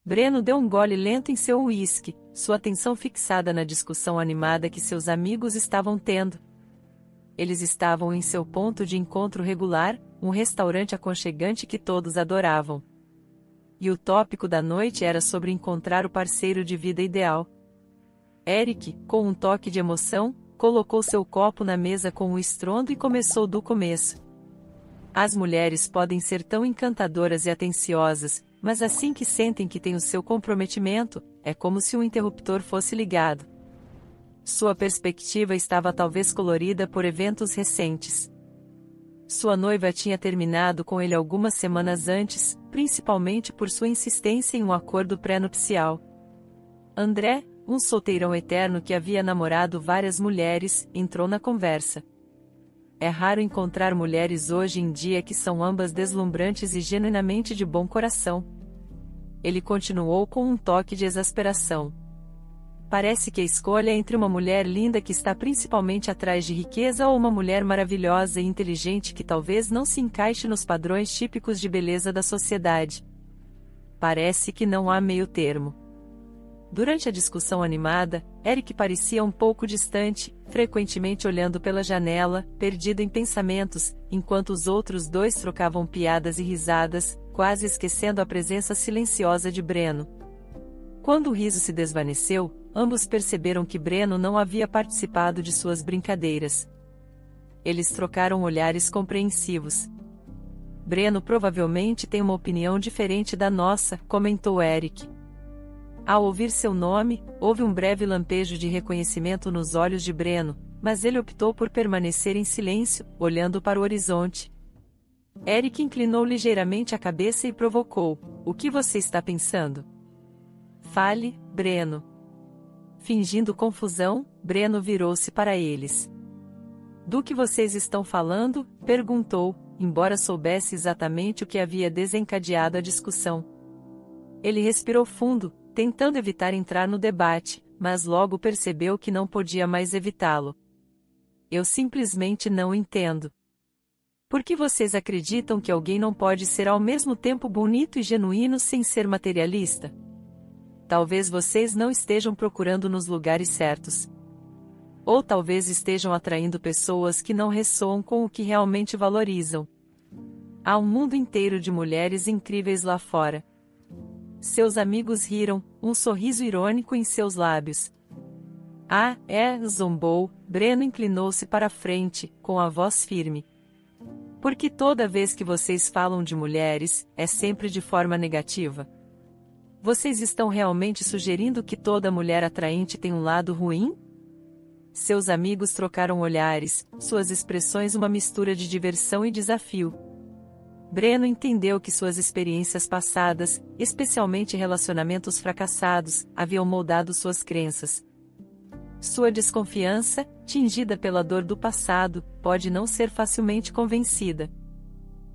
Breno deu um gole lento em seu uísque, sua atenção fixada na discussão animada que seus amigos estavam tendo. Eles estavam em seu ponto de encontro regular, um restaurante aconchegante que todos adoravam. E o tópico da noite era sobre encontrar o parceiro de vida ideal. Eric, com um toque de emoção, colocou seu copo na mesa com um estrondo e começou do começo. As mulheres podem ser tão encantadoras e atenciosas, mas assim que sentem que têm o seu comprometimento, é como se um interruptor fosse ligado. Sua perspectiva estava talvez colorida por eventos recentes. Sua noiva tinha terminado com ele algumas semanas antes, principalmente por sua insistência em um acordo pré-nupcial. André, um solteirão eterno que havia namorado várias mulheres, entrou na conversa. É raro encontrar mulheres hoje em dia que são ambas deslumbrantes e genuinamente de bom coração. Ele continuou com um toque de exasperação. Parece que a escolha é entre uma mulher linda que está principalmente atrás de riqueza ou uma mulher maravilhosa e inteligente que talvez não se encaixe nos padrões típicos de beleza da sociedade. Parece que não há meio termo. Durante a discussão animada, Eric parecia um pouco distante, frequentemente olhando pela janela, perdido em pensamentos, enquanto os outros dois trocavam piadas e risadas, quase esquecendo a presença silenciosa de Breno. Quando o riso se desvaneceu, ambos perceberam que Breno não havia participado de suas brincadeiras. Eles trocaram olhares compreensivos. Breno provavelmente tem uma opinião diferente da nossa, comentou Eric. Ao ouvir seu nome, houve um breve lampejo de reconhecimento nos olhos de Breno, mas ele optou por permanecer em silêncio, olhando para o horizonte. Eric inclinou ligeiramente a cabeça e provocou: "O que você está pensando?" "Fale, Breno." Fingindo confusão, Breno virou-se para eles. "Do que vocês estão falando?" perguntou, embora soubesse exatamente o que havia desencadeado a discussão. Ele respirou fundo, tentando evitar entrar no debate, mas logo percebeu que não podia mais evitá-lo. "Eu simplesmente não entendo. Por que vocês acreditam que alguém não pode ser ao mesmo tempo bonito e genuíno sem ser materialista? Talvez vocês não estejam procurando nos lugares certos. Ou talvez estejam atraindo pessoas que não ressoam com o que realmente valorizam. Há um mundo inteiro de mulheres incríveis lá fora." Seus amigos riram, um sorriso irônico em seus lábios. "Ah, é?" zombou. Breno inclinou-se para a frente, com a voz firme. "Porque toda vez que vocês falam de mulheres, é sempre de forma negativa. Vocês estão realmente sugerindo que toda mulher atraente tem um lado ruim?" Seus amigos trocaram olhares, suas expressões uma mistura de diversão e desafio. Breno entendeu que suas experiências passadas, especialmente relacionamentos fracassados, haviam moldado suas crenças. Sua desconfiança, tingida pela dor do passado, pode não ser facilmente convencida.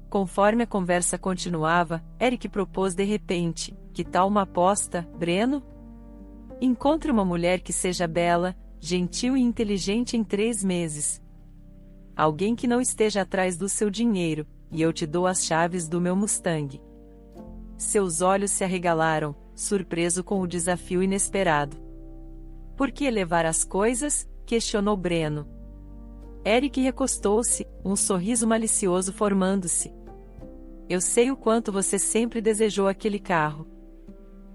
Conforme a conversa continuava, Eric propôs de repente: "Que tal uma aposta, Breno? Encontre uma mulher que seja bela, gentil e inteligente em 3 meses. Alguém que não esteja atrás do seu dinheiro, e eu te dou as chaves do meu Mustang." Seus olhos se arregalaram, surpreso com o desafio inesperado. "Por que elevar as coisas?" questionou Breno. Eric recostou-se, um sorriso malicioso formando-se. "Eu sei o quanto você sempre desejou aquele carro.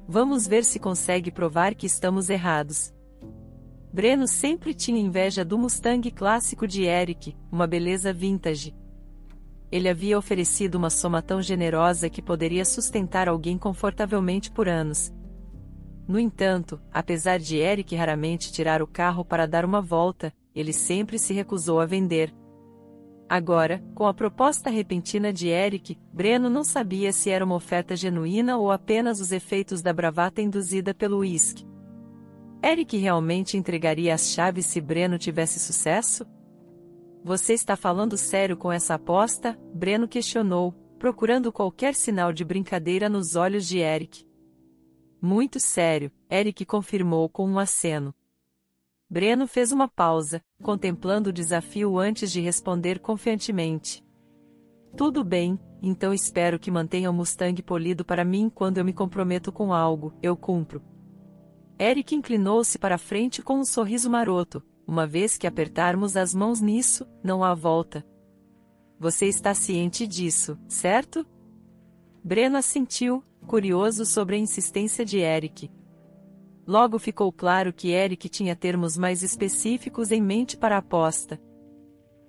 Vamos ver se consegue provar que estamos errados." Breno sempre tinha inveja do Mustang clássico de Eric, uma beleza vintage. Ele havia oferecido uma soma tão generosa que poderia sustentar alguém confortavelmente por anos. No entanto, apesar de Eric raramente tirar o carro para dar uma volta, ele sempre se recusou a vender. Agora, com a proposta repentina de Eric, Breno não sabia se era uma oferta genuína ou apenas os efeitos da bravata induzida pelo uísque. Eric realmente entregaria as chaves se Breno tivesse sucesso? "Você está falando sério com essa aposta?" Breno questionou, procurando qualquer sinal de brincadeira nos olhos de Eric. "Muito sério", Eric confirmou com um aceno. Breno fez uma pausa, contemplando o desafio antes de responder confiantemente. "Tudo bem, então espero que mantenha o Mustang polido para mim quando eu me comprometo com algo, eu cumpro. Eric inclinou-se para a frente com um sorriso maroto, uma vez que apertarmos as mãos nisso, não há volta. Você está ciente disso, certo? Breno assentiu, curioso sobre a insistência de Eric. Logo ficou claro que Eric tinha termos mais específicos em mente para a aposta.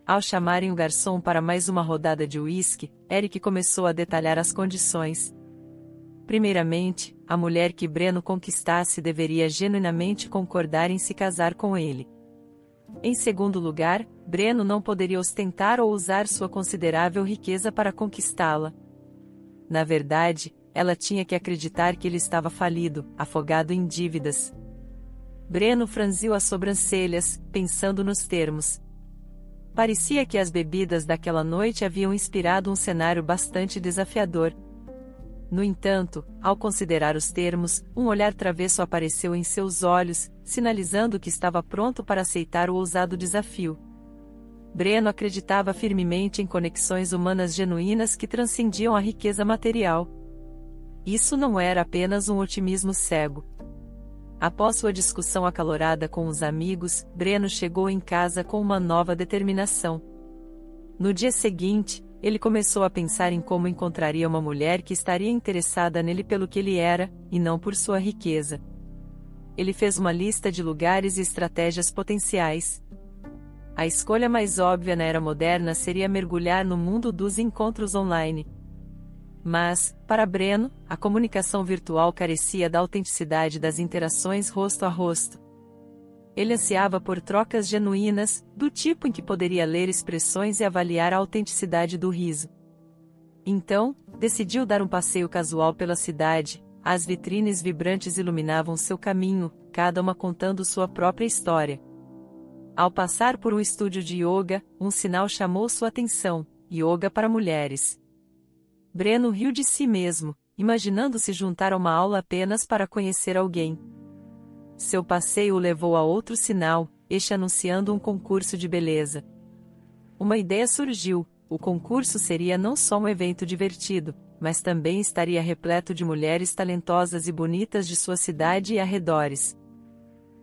Ao chamarem o garçom para mais uma rodada de uísque, Eric começou a detalhar as condições. Primeiramente, a mulher que Breno conquistasse deveria genuinamente concordar em se casar com ele. Em segundo lugar, Breno não poderia ostentar ou usar sua considerável riqueza para conquistá-la. Na verdade, ela tinha que acreditar que ele estava falido, afogado em dívidas. Breno franziu as sobrancelhas, pensando nos termos. Parecia que as bebidas daquela noite haviam inspirado um cenário bastante desafiador. No entanto, ao considerar os termos, um olhar travesso apareceu em seus olhos, sinalizando que estava pronto para aceitar o ousado desafio. Breno acreditava firmemente em conexões humanas genuínas que transcendiam a riqueza material. Isso não era apenas um otimismo cego. Após sua discussão acalorada com os amigos, Breno chegou em casa com uma nova determinação. No dia seguinte, ele começou a pensar em como encontraria uma mulher que estaria interessada nele pelo que ele era, e não por sua riqueza. Ele fez uma lista de lugares e estratégias potenciais. A escolha mais óbvia na era moderna seria mergulhar no mundo dos encontros online. Mas, para Breno, a comunicação virtual carecia da autenticidade das interações rosto a rosto. Ele ansiava por trocas genuínas, do tipo em que poderia ler expressões e avaliar a autenticidade do riso. Então, decidiu dar um passeio casual pela cidade. As vitrines vibrantes iluminavam seu caminho, cada uma contando sua própria história. Ao passar por um estúdio de yoga, um sinal chamou sua atenção: yoga para mulheres. Breno riu de si mesmo, imaginando se juntar a uma aula apenas para conhecer alguém. Seu passeio o levou a outro sinal, este anunciando um concurso de beleza. Uma ideia surgiu: o concurso seria não só um evento divertido, mas também estaria repleto de mulheres talentosas e bonitas de sua cidade e arredores.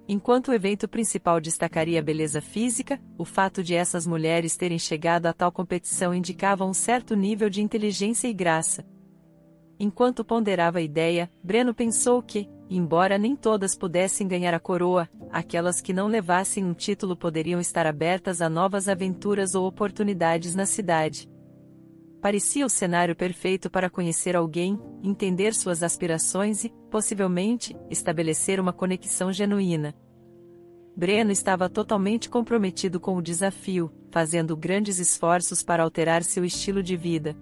Enquanto o evento principal destacaria a beleza física, o fato de essas mulheres terem chegado a tal competição indicava um certo nível de inteligência e graça. Enquanto ponderava a ideia, Breno pensou que, embora nem todas pudessem ganhar a coroa, aquelas que não levassem um título poderiam estar abertas a novas aventuras ou oportunidades na cidade. Parecia o cenário perfeito para conhecer alguém, entender suas aspirações e, possivelmente, estabelecer uma conexão genuína. Breno estava totalmente comprometido com o desafio, fazendo grandes esforços para alterar seu estilo de vida.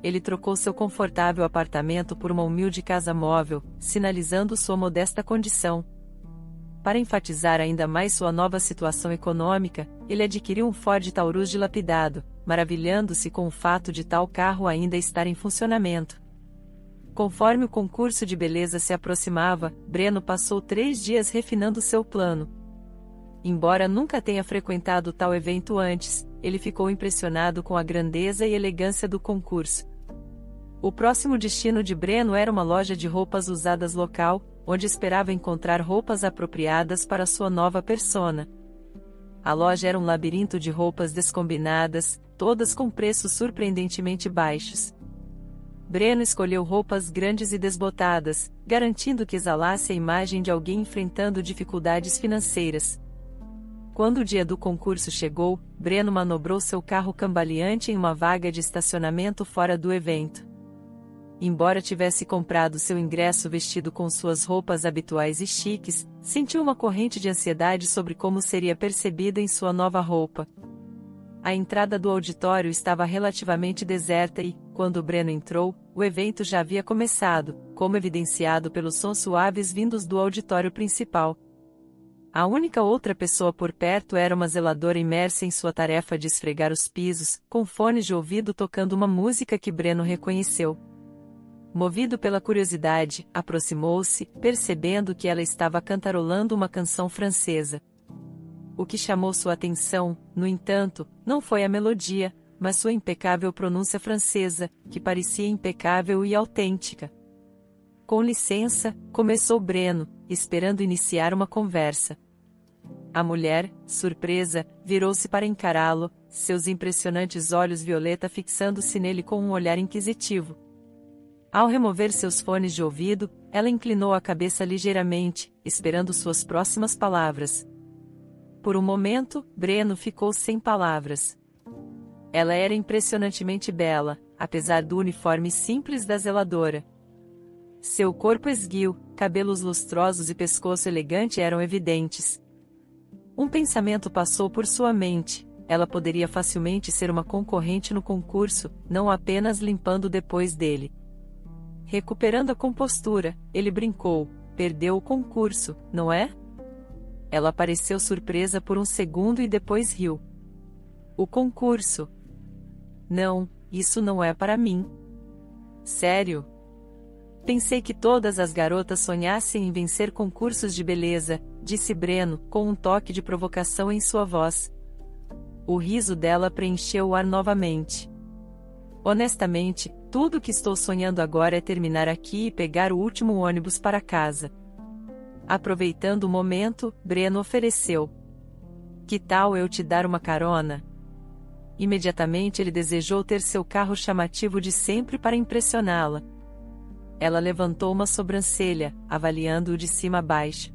Ele trocou seu confortável apartamento por uma humilde casa móvel, sinalizando sua modesta condição. Para enfatizar ainda mais sua nova situação econômica, ele adquiriu um Ford Taurus dilapidado, maravilhando-se com o fato de tal carro ainda estar em funcionamento. Conforme o concurso de beleza se aproximava, Breno passou 3 dias refinando seu plano. Embora nunca tenha frequentado tal evento antes, ele ficou impressionado com a grandeza e elegância do concurso. O próximo destino de Breno era uma loja de roupas usadas local, onde esperava encontrar roupas apropriadas para sua nova persona. A loja era um labirinto de roupas descombinadas, todas com preços surpreendentemente baixos. Breno escolheu roupas grandes e desbotadas, garantindo que exalasse a imagem de alguém enfrentando dificuldades financeiras. Quando o dia do concurso chegou, Breno manobrou seu carro cambaleante em uma vaga de estacionamento fora do evento. Embora tivesse comprado seu ingresso vestido com suas roupas habituais e chiques, sentiu uma corrente de ansiedade sobre como seria percebida em sua nova roupa. A entrada do auditório estava relativamente deserta e, quando Breno entrou, o evento já havia começado, como evidenciado pelos sons suaves vindos do auditório principal. A única outra pessoa por perto era uma zeladora imersa em sua tarefa de esfregar os pisos, com fones de ouvido tocando uma música que Breno reconheceu. Movido pela curiosidade, aproximou-se, percebendo que ela estava cantarolando uma canção francesa. O que chamou sua atenção, no entanto, não foi a melodia, mas sua impecável pronúncia francesa, que parecia impecável e autêntica. Com licença, começou Breno, esperando iniciar uma conversa. A mulher, surpresa, virou-se para encará-lo, seus impressionantes olhos violeta fixando-se nele com um olhar inquisitivo. Ao remover seus fones de ouvido, ela inclinou a cabeça ligeiramente, esperando suas próximas palavras. Por um momento, Breno ficou sem palavras. Ela era impressionantemente bela, apesar do uniforme simples da zeladora. Seu corpo esguio, cabelos lustrosos e pescoço elegante eram evidentes. Um pensamento passou por sua mente: ela poderia facilmente ser uma concorrente no concurso, não apenas limpando depois dele. Recuperando a compostura, ele brincou: perdeu o concurso, não é? Ela pareceu surpresa por um segundo e depois riu. O concurso? Não, isso não é para mim. Sério? Pensei que todas as garotas sonhassem em vencer concursos de beleza, disse Breno, com um toque de provocação em sua voz. O riso dela preencheu o ar novamente. Honestamente, tudo o que estou sonhando agora é terminar aqui e pegar o último ônibus para casa. Aproveitando o momento, Breno ofereceu. Que tal eu te dar uma carona? Imediatamente ele desejou ter seu carro chamativo de sempre para impressioná-la. Ela levantou uma sobrancelha, avaliando-o de cima a baixo.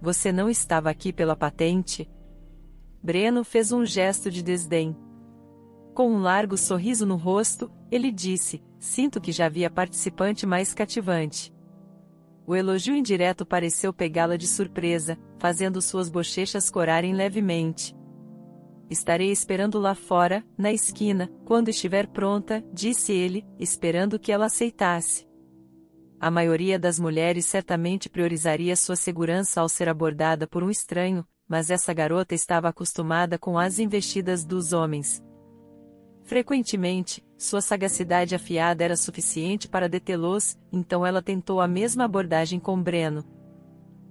Você não estava aqui pela patente? Breno fez um gesto de desdém. Com um largo sorriso no rosto, ele disse: sinto que já havia participante mais cativante. O elogio indireto pareceu pegá-la de surpresa, fazendo suas bochechas corarem levemente. Estarei esperando lá fora, na esquina, quando estiver pronta, disse ele, esperando que ela aceitasse. A maioria das mulheres certamente priorizaria sua segurança ao ser abordada por um estranho, mas essa garota estava acostumada com as investidas dos homens. Frequentemente, sua sagacidade afiada era suficiente para detê-los, então ela tentou a mesma abordagem com Breno.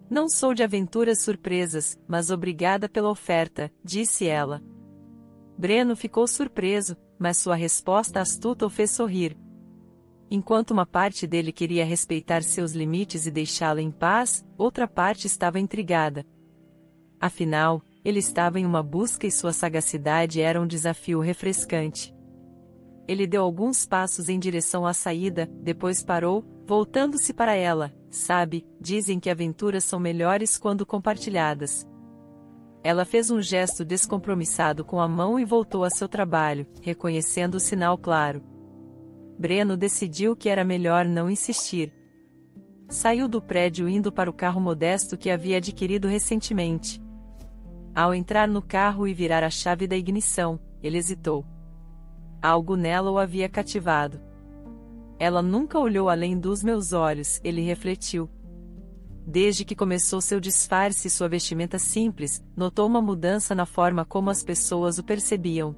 Não sou de aventuras surpresas, mas obrigada pela oferta, disse ela. Breno ficou surpreso, mas sua resposta astuta o fez sorrir. Enquanto uma parte dele queria respeitar seus limites e deixá-la em paz, outra parte estava intrigada. Afinal, ele estava em uma busca e sua sagacidade era um desafio refrescante. Ele deu alguns passos em direção à saída, depois parou, voltando-se para ela. Sabe, dizem que aventuras são melhores quando compartilhadas. Ela fez um gesto descompromissado com a mão e voltou a seu trabalho, reconhecendo o sinal claro. Breno decidiu que era melhor não insistir. Saiu do prédio indo para o carro modesto que havia adquirido recentemente. Ao entrar no carro e virar a chave da ignição, ele hesitou. Algo nela o havia cativado. Ela nunca olhou além dos meus olhos, ele refletiu. Desde que começou seu disfarce e sua vestimenta simples, notou uma mudança na forma como as pessoas o percebiam.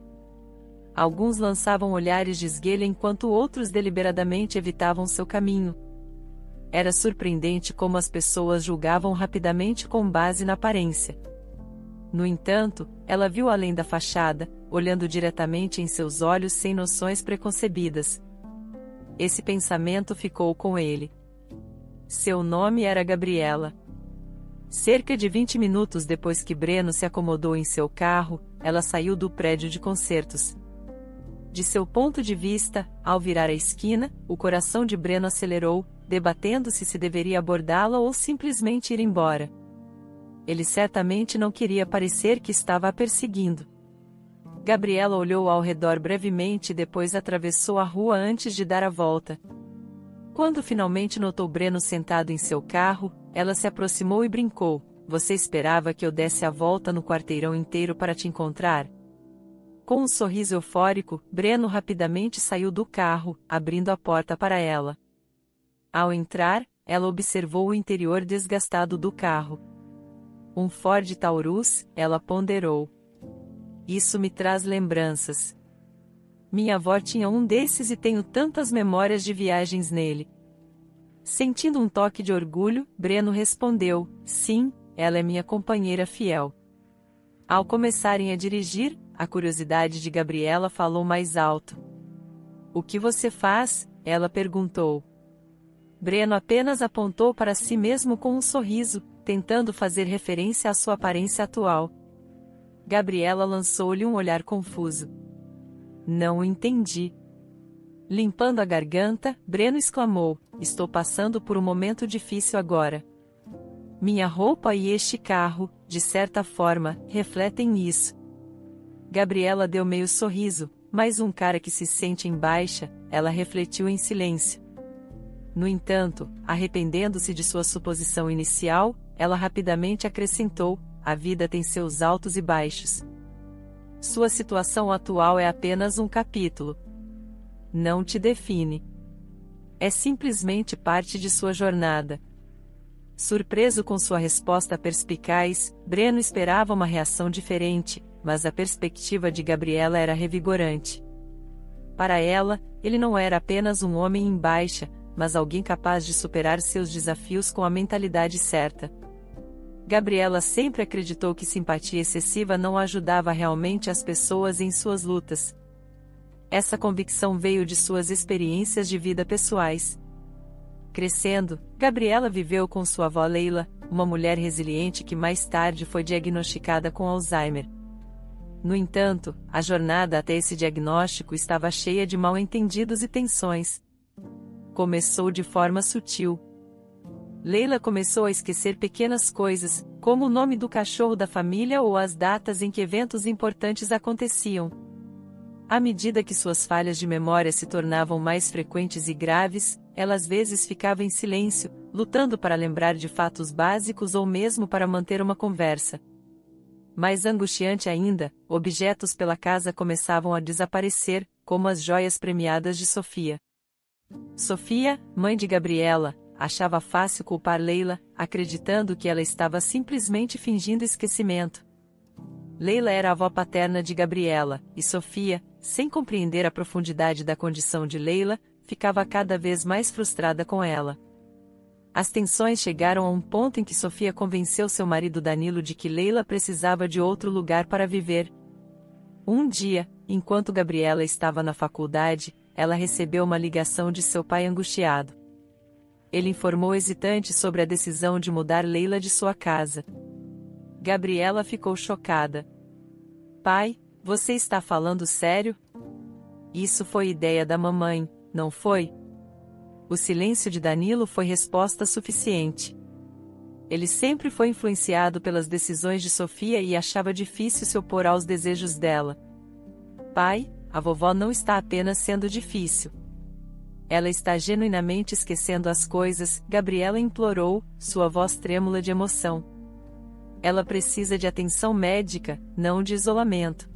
Alguns lançavam olhares de esguelha enquanto outros deliberadamente evitavam seu caminho. Era surpreendente como as pessoas julgavam rapidamente com base na aparência. No entanto, ela viu além da fachada, olhando diretamente em seus olhos sem noções preconcebidas. Esse pensamento ficou com ele. Seu nome era Gabriela. Cerca de 20 minutos depois que Breno se acomodou em seu carro, ela saiu do prédio de concertos. De seu ponto de vista, ao virar a esquina, o coração de Breno acelerou, debatendo-se se deveria abordá-la ou simplesmente ir embora. Ele certamente não queria parecer que estava a perseguindo. Gabriela olhou ao redor brevemente e depois atravessou a rua antes de dar a volta. Quando finalmente notou Breno sentado em seu carro, ela se aproximou e brincou: Você esperava que eu desse a volta no quarteirão inteiro para te encontrar? Com um sorriso eufórico, Breno rapidamente saiu do carro, abrindo a porta para ela. Ao entrar, ela observou o interior desgastado do carro. Um Ford Taurus, ela ponderou. Isso me traz lembranças. Minha avó tinha um desses e tenho tantas memórias de viagens nele. Sentindo um toque de orgulho, Breno respondeu: Sim, ela é minha companheira fiel. Ao começarem a dirigir, a curiosidade de Gabriela falou mais alto. O que você faz? Ela perguntou. Breno apenas apontou para si mesmo com um sorriso, tentando fazer referência à sua aparência atual. Gabriela lançou-lhe um olhar confuso. Não entendi. Limpando a garganta, Breno exclamou: estou passando por um momento difícil agora. Minha roupa e este carro, de certa forma, refletem isso. Gabriela deu meio sorriso, mas um cara que se sente em baixa, ela refletiu em silêncio. No entanto, arrependendo-se de sua suposição inicial, ela rapidamente acrescentou: a vida tem seus altos e baixos. Sua situação atual é apenas um capítulo. Não te define. É simplesmente parte de sua jornada. Surpreso com sua resposta perspicaz, Breno esperava uma reação diferente, mas a perspectiva de Gabriela era revigorante. Para ela, ele não era apenas um homem em baixa, mas alguém capaz de superar seus desafios com a mentalidade certa. Gabriela sempre acreditou que simpatia excessiva não ajudava realmente as pessoas em suas lutas. Essa convicção veio de suas experiências de vida pessoais. Crescendo, Gabriela viveu com sua avó Leila, uma mulher resiliente que mais tarde foi diagnosticada com Alzheimer. No entanto, a jornada até esse diagnóstico estava cheia de mal-entendidos e tensões. Começou de forma sutil. Leila começou a esquecer pequenas coisas, como o nome do cachorro da família ou as datas em que eventos importantes aconteciam. À medida que suas falhas de memória se tornavam mais frequentes e graves, ela às vezes ficava em silêncio, lutando para lembrar de fatos básicos ou mesmo para manter uma conversa. Mais angustiante ainda, objetos pela casa começavam a desaparecer, como as joias premiadas de Sofia. Sofia, mãe de Gabriela, achava fácil culpar Leila, acreditando que ela estava simplesmente fingindo esquecimento. Leila era a avó paterna de Gabriela, e Sofia, sem compreender a profundidade da condição de Leila, ficava cada vez mais frustrada com ela. As tensões chegaram a um ponto em que Sofia convenceu seu marido Danilo de que Leila precisava de outro lugar para viver. Um dia, enquanto Gabriela estava na faculdade, ela recebeu uma ligação de seu pai angustiado. Ele informou hesitante sobre a decisão de mudar Leila de sua casa. Gabriela ficou chocada. Pai, você está falando sério? Isso foi ideia da mamãe, não foi? O silêncio de Danilo foi resposta suficiente. Ele sempre foi influenciado pelas decisões de Sofia e achava difícil se opor aos desejos dela. Pai, a vovó não está apenas sendo difícil. Ela está genuinamente esquecendo as coisas, Gabriela implorou, sua voz trêmula de emoção. Ela precisa de atenção médica, não de isolamento.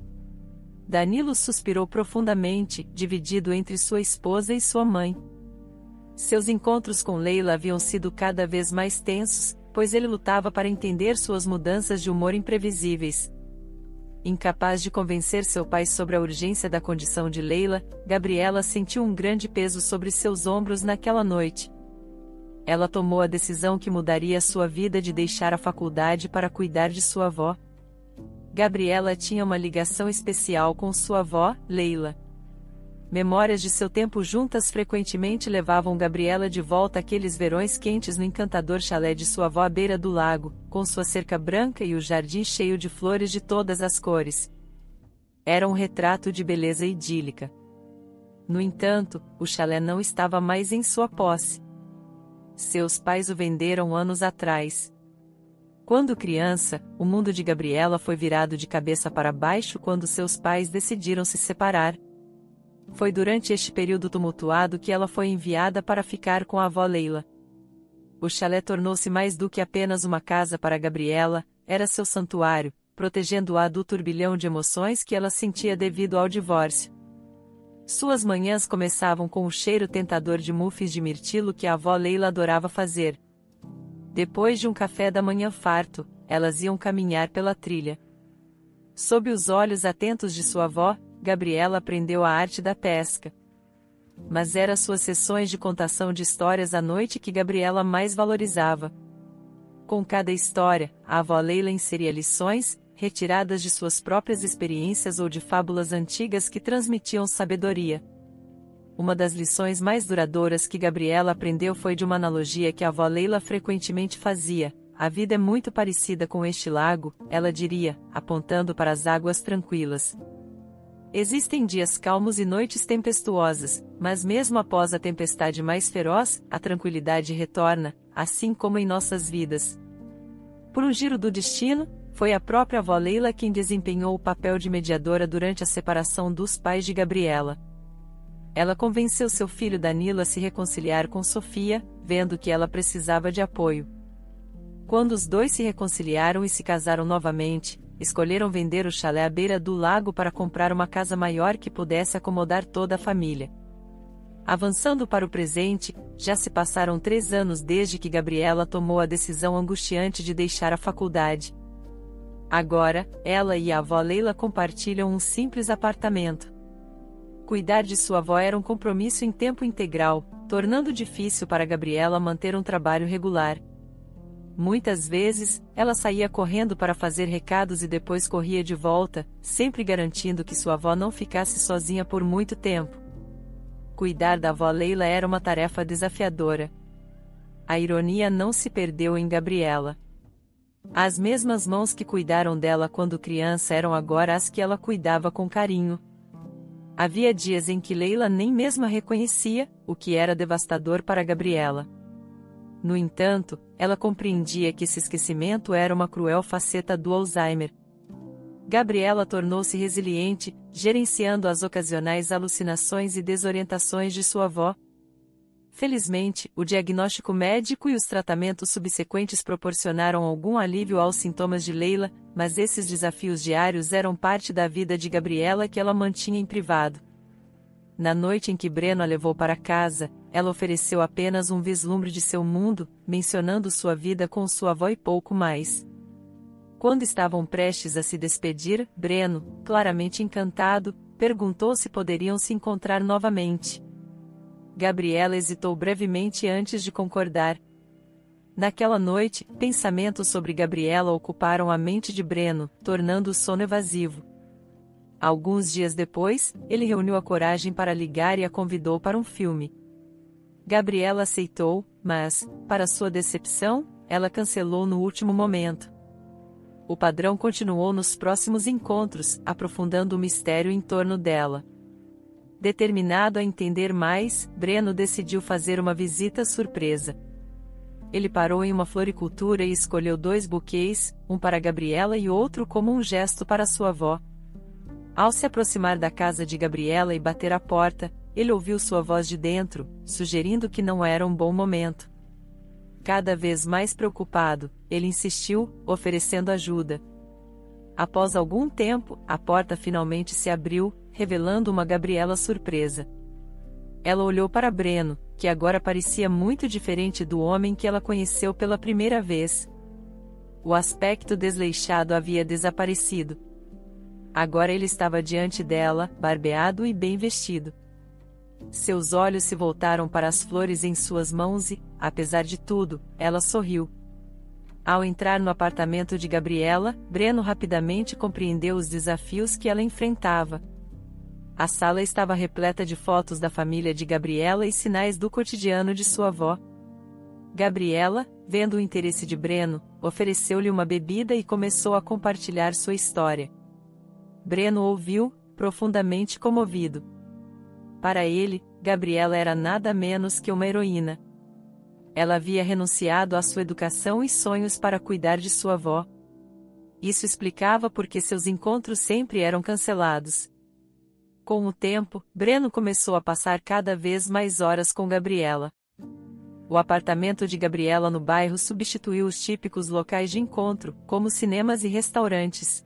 Danilo suspirou profundamente, dividido entre sua esposa e sua mãe. Seus encontros com Leila haviam sido cada vez mais tensos, pois ele lutava para entender suas mudanças de humor imprevisíveis. Incapaz de convencer seu pai sobre a urgência da condição de Leila, Gabriela sentiu um grande peso sobre seus ombros naquela noite. Ela tomou a decisão que mudaria sua vida de deixar a faculdade para cuidar de sua avó. Gabriela tinha uma ligação especial com sua avó, Leila. Memórias de seu tempo juntas frequentemente levavam Gabriela de volta àqueles verões quentes no encantador chalé de sua avó à beira do lago, com sua cerca branca e o jardim cheio de flores de todas as cores. Era um retrato de beleza idílica. No entanto, o chalé não estava mais em sua posse. Seus pais o venderam anos atrás. Quando criança, o mundo de Gabriela foi virado de cabeça para baixo quando seus pais decidiram se separar. Foi durante este período tumultuado que ela foi enviada para ficar com a avó Leila. O chalé tornou-se mais do que apenas uma casa para Gabriela, era seu santuário, protegendo-a do turbilhão de emoções que ela sentia devido ao divórcio. Suas manhãs começavam com o cheiro tentador de muffins de mirtilo que a avó Leila adorava fazer. Depois de um café da manhã farto, elas iam caminhar pela trilha. Sob os olhos atentos de sua avó, Gabriela aprendeu a arte da pesca. Mas eram suas sessões de contação de histórias à noite que Gabriela mais valorizava. Com cada história, a avó Leila inseria lições, retiradas de suas próprias experiências ou de fábulas antigas que transmitiam sabedoria. Uma das lições mais duradouras que Gabriela aprendeu foi de uma analogia que a avó Leila frequentemente fazia: a vida é muito parecida com este lago, ela diria, apontando para as águas tranquilas. Existem dias calmos e noites tempestuosas, mas mesmo após a tempestade mais feroz, a tranquilidade retorna, assim como em nossas vidas. Por um giro do destino, foi a própria avó Leila quem desempenhou o papel de mediadora durante a separação dos pais de Gabriela. Ela convenceu seu filho Danilo a se reconciliar com Sofia, vendo que ela precisava de apoio. Quando os dois se reconciliaram e se casaram novamente, escolheram vender o chalé à beira do lago para comprar uma casa maior que pudesse acomodar toda a família. Avançando para o presente, já se passaram 3 anos desde que Gabriela tomou a decisão angustiante de deixar a faculdade. Agora, ela e a avó Leila compartilham um simples apartamento. Cuidar de sua avó era um compromisso em tempo integral, tornando difícil para Gabriela manter um trabalho regular. Muitas vezes, ela saía correndo para fazer recados e depois corria de volta, sempre garantindo que sua avó não ficasse sozinha por muito tempo. Cuidar da avó Leila era uma tarefa desafiadora. A ironia não se perdeu em Gabriela. As mesmas mãos que cuidaram dela quando criança eram agora as que ela cuidava com carinho. Havia dias em que Leila nem mesmo a reconhecia, o que era devastador para Gabriela. No entanto, ela compreendia que esse esquecimento era uma cruel faceta do Alzheimer. Gabriela tornou-se resiliente, gerenciando as ocasionais alucinações e desorientações de sua avó. Felizmente, o diagnóstico médico e os tratamentos subsequentes proporcionaram algum alívio aos sintomas de Leila, mas esses desafios diários eram parte da vida de Gabriela que ela mantinha em privado. Na noite em que Breno a levou para casa, ela ofereceu apenas um vislumbre de seu mundo, mencionando sua vida com sua avó e pouco mais. Quando estavam prestes a se despedir, Breno, claramente encantado, perguntou se poderiam se encontrar novamente. Gabriela hesitou brevemente antes de concordar. Naquela noite, pensamentos sobre Gabriela ocuparam a mente de Breno, tornando o sono evasivo. Alguns dias depois, ele reuniu a coragem para ligar e a convidou para um filme. Gabriela aceitou, mas, para sua decepção, ela cancelou no último momento. O padrão continuou nos próximos encontros, aprofundando o mistério em torno dela. Determinado a entender mais, Breno decidiu fazer uma visita surpresa. Ele parou em uma floricultura e escolheu 2 buquês, um para Gabriela e outro como um gesto para sua avó. Ao se aproximar da casa de Gabriela e bater à porta, ele ouviu sua voz de dentro, sugerindo que não era um bom momento. Cada vez mais preocupado, ele insistiu, oferecendo ajuda. Após algum tempo, a porta finalmente se abriu, revelando uma Gabriela surpresa. Ela olhou para Breno, que agora parecia muito diferente do homem que ela conheceu pela primeira vez. O aspecto desleixado havia desaparecido. Agora ele estava diante dela, barbeado e bem vestido. Seus olhos se voltaram para as flores em suas mãos e, apesar de tudo, ela sorriu. Ao entrar no apartamento de Gabriela, Breno rapidamente compreendeu os desafios que ela enfrentava. A sala estava repleta de fotos da família de Gabriela e sinais do cotidiano de sua avó. Gabriela, vendo o interesse de Breno, ofereceu-lhe uma bebida e começou a compartilhar sua história. Breno ouviu, profundamente comovido. Para ele, Gabriela era nada menos que uma heroína. Ela havia renunciado à sua educação e sonhos para cuidar de sua avó. Isso explicava por que seus encontros sempre eram cancelados. Com o tempo, Breno começou a passar cada vez mais horas com Gabriela. O apartamento de Gabriela no bairro substituiu os típicos locais de encontro, como cinemas e restaurantes.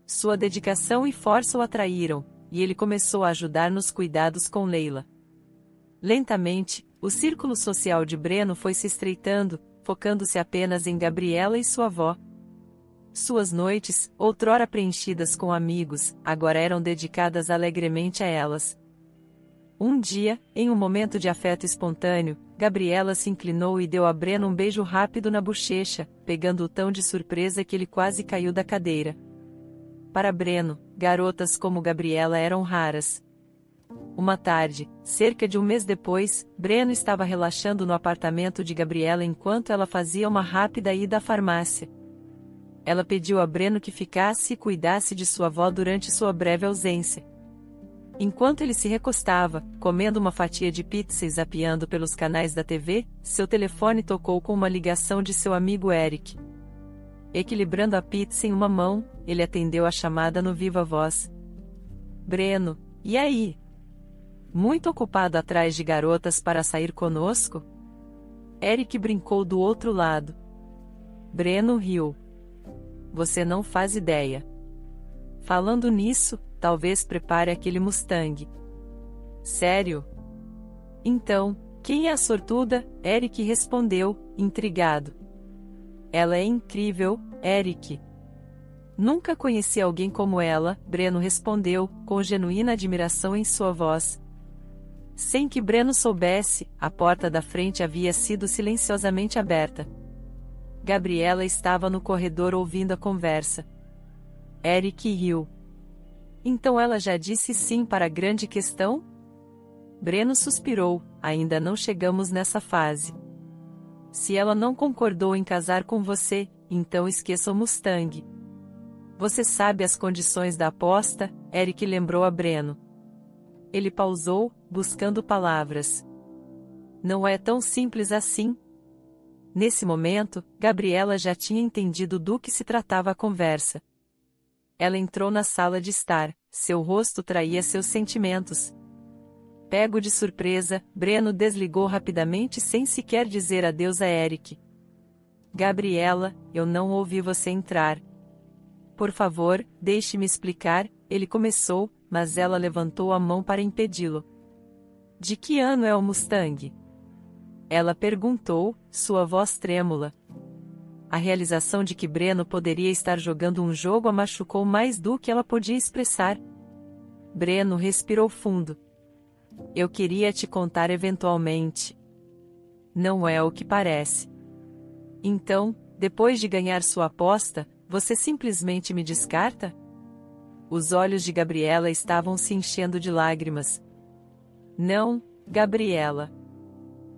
Sua dedicação e força o atraíram, e ele começou a ajudar nos cuidados com Leila. Lentamente, o círculo social de Breno foi se estreitando, focando-se apenas em Gabriela e sua avó. Suas noites, outrora preenchidas com amigos, agora eram dedicadas alegremente a elas. Um dia, em um momento de afeto espontâneo, Gabriela se inclinou e deu a Breno um beijo rápido na bochecha, pegando-o tão de surpresa que ele quase caiu da cadeira. Para Breno, garotas como Gabriela eram raras. Uma tarde, cerca de um mês depois, Breno estava relaxando no apartamento de Gabriela enquanto ela fazia uma rápida ida à farmácia. Ela pediu a Breno que ficasse e cuidasse de sua avó durante sua breve ausência. Enquanto ele se recostava, comendo uma fatia de pizza e zapeando pelos canais da TV, seu telefone tocou com uma ligação de seu amigo Eric. Equilibrando a pizza em uma mão, ele atendeu a chamada no viva voz. Breno, e aí? Muito ocupado atrás de garotas para sair conosco? Eric brincou do outro lado. Breno riu. Você não faz ideia. Falando nisso, talvez prepare aquele Mustang. Sério? Então, quem é a sortuda? Eric respondeu, intrigado. Ela é incrível, Eric. Nunca conheci alguém como ela, Breno respondeu, com genuína admiração em sua voz. Sem que Breno soubesse, a porta da frente havia sido silenciosamente aberta. Gabriela estava no corredor ouvindo a conversa. Eric riu. Então ela já disse sim para a grande questão? Breno suspirou, ainda não chegamos nessa fase. Se ela não concordou em casar com você, então esqueça o Mustang. Você sabe as condições da aposta? Eric lembrou a Breno. Ele pausou, buscando palavras. Não é tão simples assim. Nesse momento, Gabriela já tinha entendido do que se tratava a conversa. Ela entrou na sala de estar, seu rosto traía seus sentimentos. Pego de surpresa, Breno desligou rapidamente sem sequer dizer adeus a Eric. Gabriela, eu não ouvi você entrar. Por favor, deixe-me explicar, ele começou, mas ela levantou a mão para impedi-lo. De que ano é o Mustang? Ela perguntou, sua voz trêmula. A realização de que Breno poderia estar jogando um jogo a machucou mais do que ela podia expressar. Breno respirou fundo. Eu queria te contar eventualmente. Não é o que parece. Então, depois de ganhar sua aposta, você simplesmente me descarta? Os olhos de Gabriela estavam se enchendo de lágrimas. Não, Gabriela.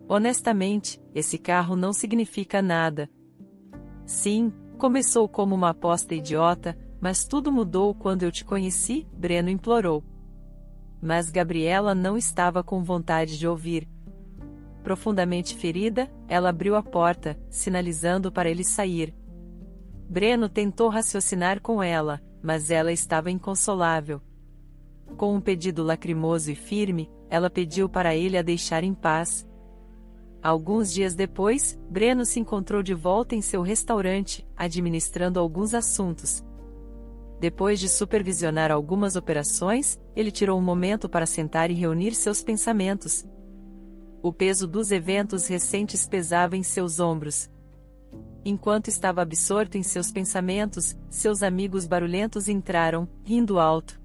Honestamente, esse carro não significa nada. Sim, começou como uma aposta idiota, mas tudo mudou quando eu te conheci, Breno implorou. Mas Gabriela não estava com vontade de ouvir. Profundamente ferida, ela abriu a porta, sinalizando para ele sair. Breno tentou raciocinar com ela, mas ela estava inconsolável. Com um pedido lacrimoso e firme, ela pediu para ele a deixar em paz. Alguns dias depois, Breno se encontrou de volta em seu restaurante, administrando alguns assuntos. Depois de supervisionar algumas operações, ele tirou um momento para sentar e reunir seus pensamentos. O peso dos eventos recentes pesava em seus ombros. Enquanto estava absorto em seus pensamentos, seus amigos barulhentos entraram, rindo alto.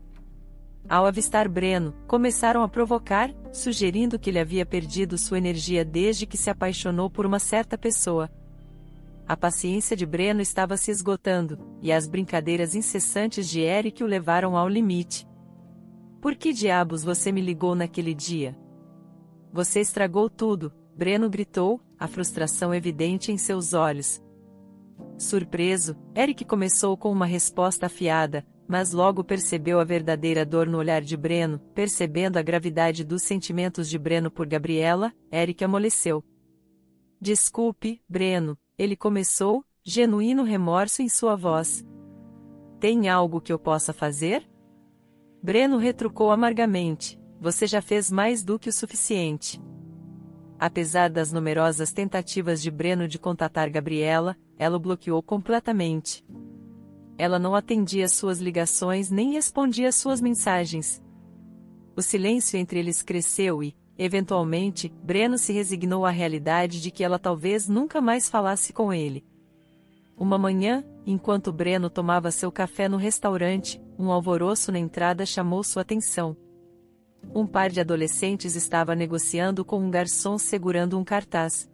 Ao avistar Breno, começaram a provocar, sugerindo que ele havia perdido sua energia desde que se apaixonou por uma certa pessoa. A paciência de Breno estava se esgotando, e as brincadeiras incessantes de Eric o levaram ao limite. Por que diabos você me ligou naquele dia? Você estragou tudo, Breno gritou, a frustração evidente em seus olhos. Surpreso, Eric começou com uma resposta afiada, mas logo percebeu a verdadeira dor no olhar de Breno. Percebendo a gravidade dos sentimentos de Breno por Gabriela, Eric amoleceu. Desculpe, Breno, ele começou, genuíno remorso em sua voz. Tem algo que eu possa fazer? Breno retrucou amargamente, você já fez mais do que o suficiente. Apesar das numerosas tentativas de Breno de contatar Gabriela, ela o bloqueou completamente. Ela não atendia suas ligações nem respondia suas mensagens. O silêncio entre eles cresceu e, eventualmente, Breno se resignou à realidade de que ela talvez nunca mais falasse com ele. Uma manhã, enquanto Breno tomava seu café no restaurante, um alvoroço na entrada chamou sua atenção. Um par de adolescentes estava negociando com um garçom segurando um cartaz.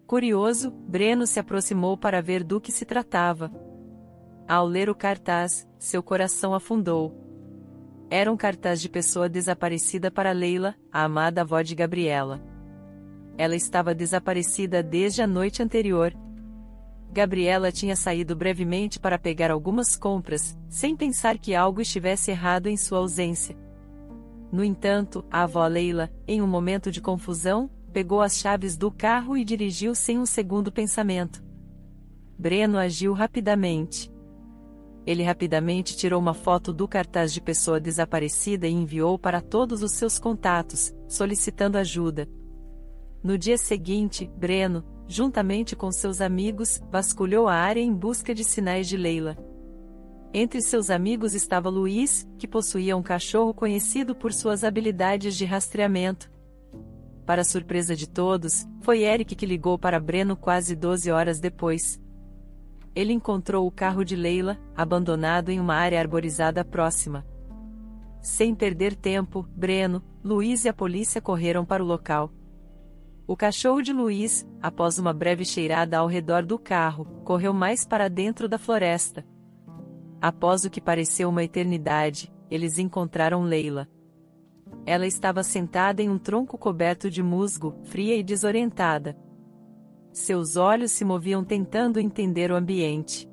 Curioso, Breno se aproximou para ver do que se tratava. Ao ler o cartaz, seu coração afundou. Era um cartaz de pessoa desaparecida para Leila, a amada avó de Gabriela. Ela estava desaparecida desde a noite anterior. Gabriela tinha saído brevemente para pegar algumas compras, sem pensar que algo estivesse errado em sua ausência. No entanto, a avó Leila, em um momento de confusão, pegou as chaves do carro e dirigiu sem um segundo pensamento. Breno agiu rapidamente. Ele rapidamente tirou uma foto do cartaz de pessoa desaparecida e enviou para todos os seus contatos, solicitando ajuda. No dia seguinte, Breno, juntamente com seus amigos, vasculhou a área em busca de sinais de Leila. Entre seus amigos estava Luiz, que possuía um cachorro conhecido por suas habilidades de rastreamento. Para surpresa de todos, foi Eric que ligou para Breno quase 12 horas depois. Ele encontrou o carro de Leila, abandonado em uma área arborizada próxima. Sem perder tempo, Breno, Luiz e a polícia correram para o local. O cachorro de Luiz, após uma breve cheirada ao redor do carro, correu mais para dentro da floresta. Após o que pareceu uma eternidade, eles encontraram Leila. Ela estava sentada em um tronco coberto de musgo, fria e desorientada. Seus olhos se moviam tentando entender o ambiente.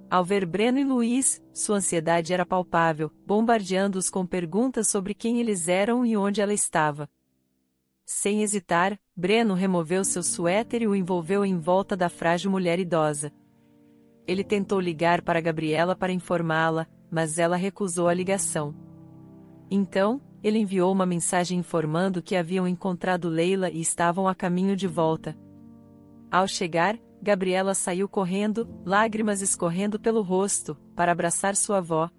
Ao ver Breno e Luiz, sua ansiedade era palpável, bombardeando-os com perguntas sobre quem eles eram e onde ela estava. Sem hesitar, Breno removeu seu suéter e o envolveu em volta da frágil mulher idosa. Ele tentou ligar para Gabriela para informá-la, mas ela recusou a ligação. Então, ele enviou uma mensagem informando que haviam encontrado Leila e estavam a caminho de volta. Ao chegar, Gabriela saiu correndo, lágrimas escorrendo pelo rosto, para abraçar sua avó.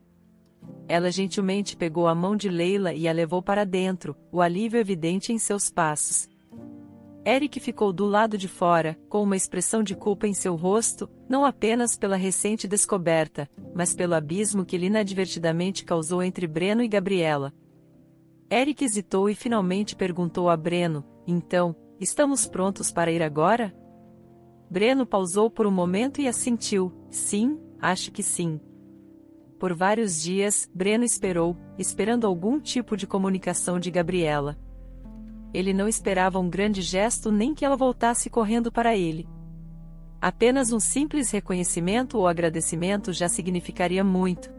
Ela gentilmente pegou a mão de Leila e a levou para dentro, o alívio evidente em seus passos. Eric ficou do lado de fora, com uma expressão de culpa em seu rosto, não apenas pela recente descoberta, mas pelo abismo que ele inadvertidamente causou entre Breno e Gabriela. Eric hesitou e finalmente perguntou a Breno: então, estamos prontos para ir agora? Breno pausou por um momento e assentiu: sim, acho que sim. Por vários dias, Breno esperou, esperando algum tipo de comunicação de Gabriela. Ele não esperava um grande gesto nem que ela voltasse correndo para ele. Apenas um simples reconhecimento ou agradecimento já significaria muito.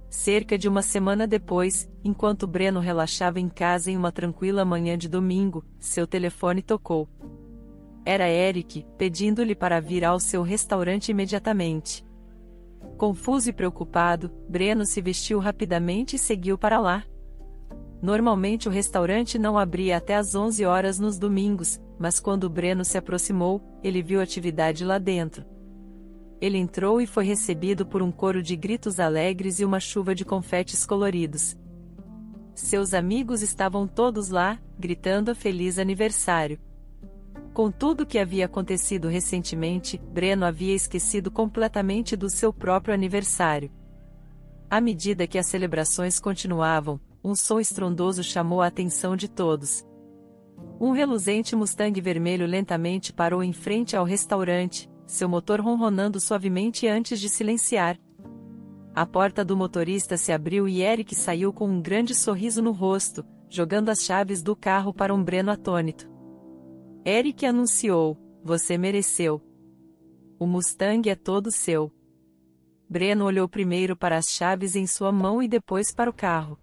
Cerca de uma semana depois, enquanto Breno relaxava em casa em uma tranquila manhã de domingo, seu telefone tocou. Era Eric, pedindo-lhe para vir ao seu restaurante imediatamente. Confuso e preocupado, Breno se vestiu rapidamente e seguiu para lá. Normalmente o restaurante não abria até às 11 horas nos domingos, mas quando Breno se aproximou, ele viu atividade lá dentro. Ele entrou e foi recebido por um coro de gritos alegres e uma chuva de confetes coloridos. Seus amigos estavam todos lá, gritando feliz aniversário. Com tudo o que havia acontecido recentemente, Breno havia esquecido completamente do seu próprio aniversário. À medida que as celebrações continuavam, um som estrondoso chamou a atenção de todos. Um reluzente Mustang vermelho lentamente parou em frente ao restaurante, seu motor ronronando suavemente antes de silenciar. A porta do motorista se abriu e Eric saiu com um grande sorriso no rosto, jogando as chaves do carro para um Breno atônito. Eric anunciou: você mereceu. O Mustang é todo seu. Breno olhou primeiro para as chaves em sua mão e depois para o carro.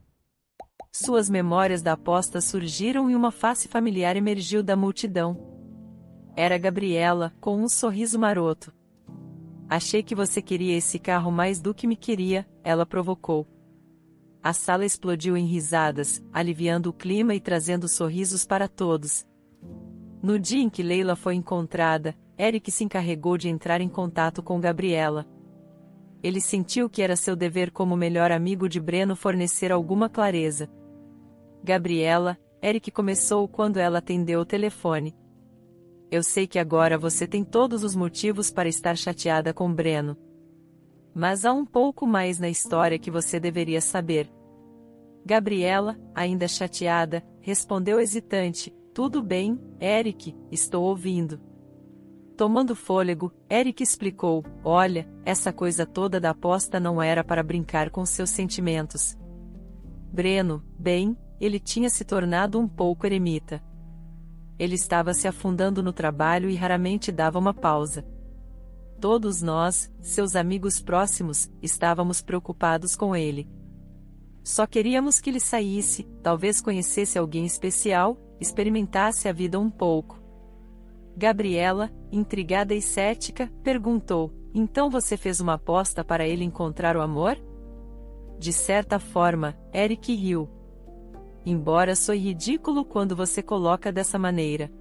Suas memórias da aposta surgiram e uma face familiar emergiu da multidão. Era Gabriela, com um sorriso maroto. Achei que você queria esse carro mais do que me queria, ela provocou. A sala explodiu em risadas, aliviando o clima e trazendo sorrisos para todos. No dia em que Leila foi encontrada, Eric se encarregou de entrar em contato com Gabriela. Ele sentiu que era seu dever como melhor amigo de Breno fornecer alguma clareza. Gabriela, Eric começou quando ela atendeu o telefone. Eu sei que agora você tem todos os motivos para estar chateada com Breno. Mas há um pouco mais na história que você deveria saber. Gabriela, ainda chateada, respondeu hesitante: tudo bem, Eric, estou ouvindo. Tomando fôlego, Eric explicou: olha, essa coisa toda da aposta não era para brincar com seus sentimentos. Breno, bem, ele tinha se tornado um pouco eremita. Ele estava se afundando no trabalho e raramente dava uma pausa. Todos nós, seus amigos próximos, estávamos preocupados com ele. Só queríamos que ele saísse, talvez conhecesse alguém especial, experimentasse a vida um pouco. Gabriela, intrigada e cética, perguntou: então você fez uma aposta para ele encontrar o amor? De certa forma, Eric riu. Embora soe ridículo quando você coloca dessa maneira.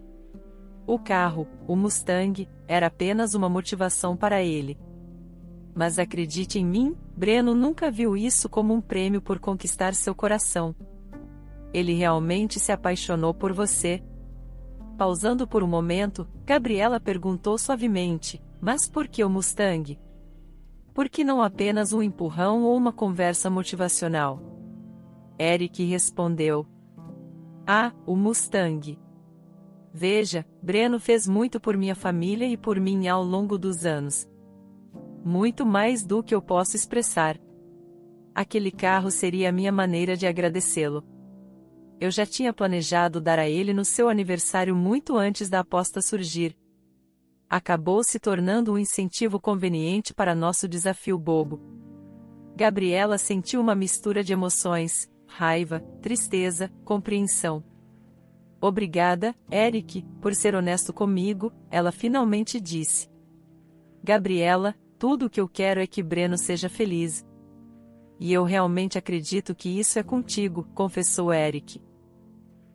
O carro, o Mustang, era apenas uma motivação para ele. Mas acredite em mim, Breno nunca viu isso como um prêmio por conquistar seu coração. Ele realmente se apaixonou por você. Pausando por um momento, Gabriela perguntou suavemente: mas por que o Mustang? Por que não apenas um empurrão ou uma conversa motivacional? Eric respondeu: ah, o Mustang. Veja, Breno fez muito por minha família e por mim ao longo dos anos. Muito mais do que eu posso expressar. Aquele carro seria a minha maneira de agradecê-lo. Eu já tinha planejado dar a ele no seu aniversário muito antes da aposta surgir. Acabou se tornando um incentivo conveniente para nosso desafio bobo. Gabriela sentiu uma mistura de emoções: raiva, tristeza, compreensão. Obrigada, Eric, por ser honesto comigo, ela finalmente disse. Gabriela, tudo o que eu quero é que Breno seja feliz. E eu realmente acredito que isso é contigo, confessou Eric.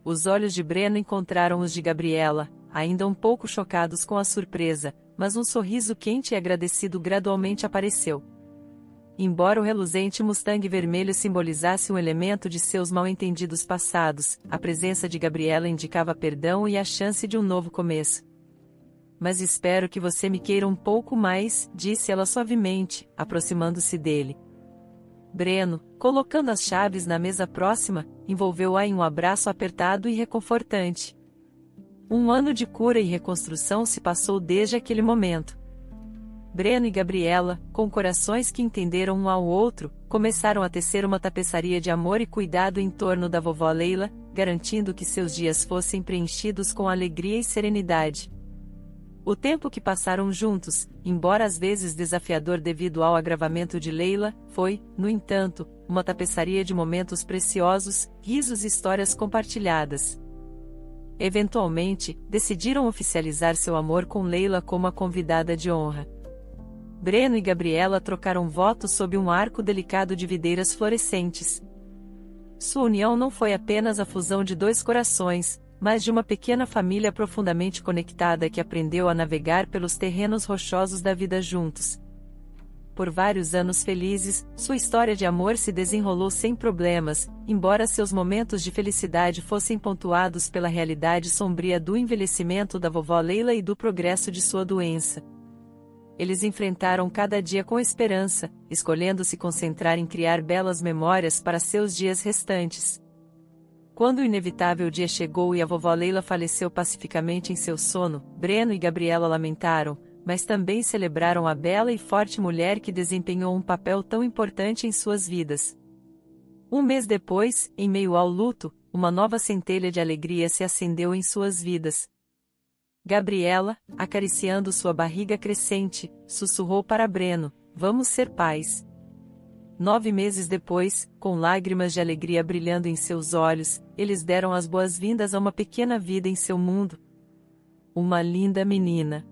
Os olhos de Breno encontraram os de Gabriela, ainda um pouco chocados com a surpresa, mas um sorriso quente e agradecido gradualmente apareceu. Embora o reluzente Mustang vermelho simbolizasse um elemento de seus mal-entendidos passados, a presença de Gabriela indicava perdão e a chance de um novo começo. Mas espero que você me queira um pouco mais, disse ela suavemente, aproximando-se dele. Breno, colocando as chaves na mesa próxima, envolveu-a em um abraço apertado e reconfortante. Um ano de cura e reconstrução se passou desde aquele momento. Breno e Gabriela, com corações que entenderam um ao outro, começaram a tecer uma tapeçaria de amor e cuidado em torno da vovó Leila, garantindo que seus dias fossem preenchidos com alegria e serenidade. O tempo que passaram juntos, embora às vezes desafiador devido ao agravamento de Leila, foi, no entanto, uma tapeçaria de momentos preciosos, risos e histórias compartilhadas. Eventualmente, decidiram oficializar seu amor com Leila como a convidada de honra. Breno e Gabriela trocaram votos sob um arco delicado de videiras florescentes. Sua união não foi apenas a fusão de dois corações, mas de uma pequena família profundamente conectada que aprendeu a navegar pelos terrenos rochosos da vida juntos. Por vários anos felizes, sua história de amor se desenrolou sem problemas, embora seus momentos de felicidade fossem pontuados pela realidade sombria do envelhecimento da vovó Leila e do progresso de sua doença. Eles enfrentaram cada dia com esperança, escolhendo se concentrar em criar belas memórias para seus dias restantes. Quando o inevitável dia chegou e a vovó Leila faleceu pacificamente em seu sono, Breno e Gabriela lamentaram, mas também celebraram a bela e forte mulher que desempenhou um papel tão importante em suas vidas. Um mês depois, em meio ao luto, uma nova centelha de alegria se acendeu em suas vidas. Gabriela, acariciando sua barriga crescente, sussurrou para Breno: vamos ser pais. 9 meses depois, com lágrimas de alegria brilhando em seus olhos, eles deram as boas-vindas a uma pequena vida em seu mundo. Uma linda menina.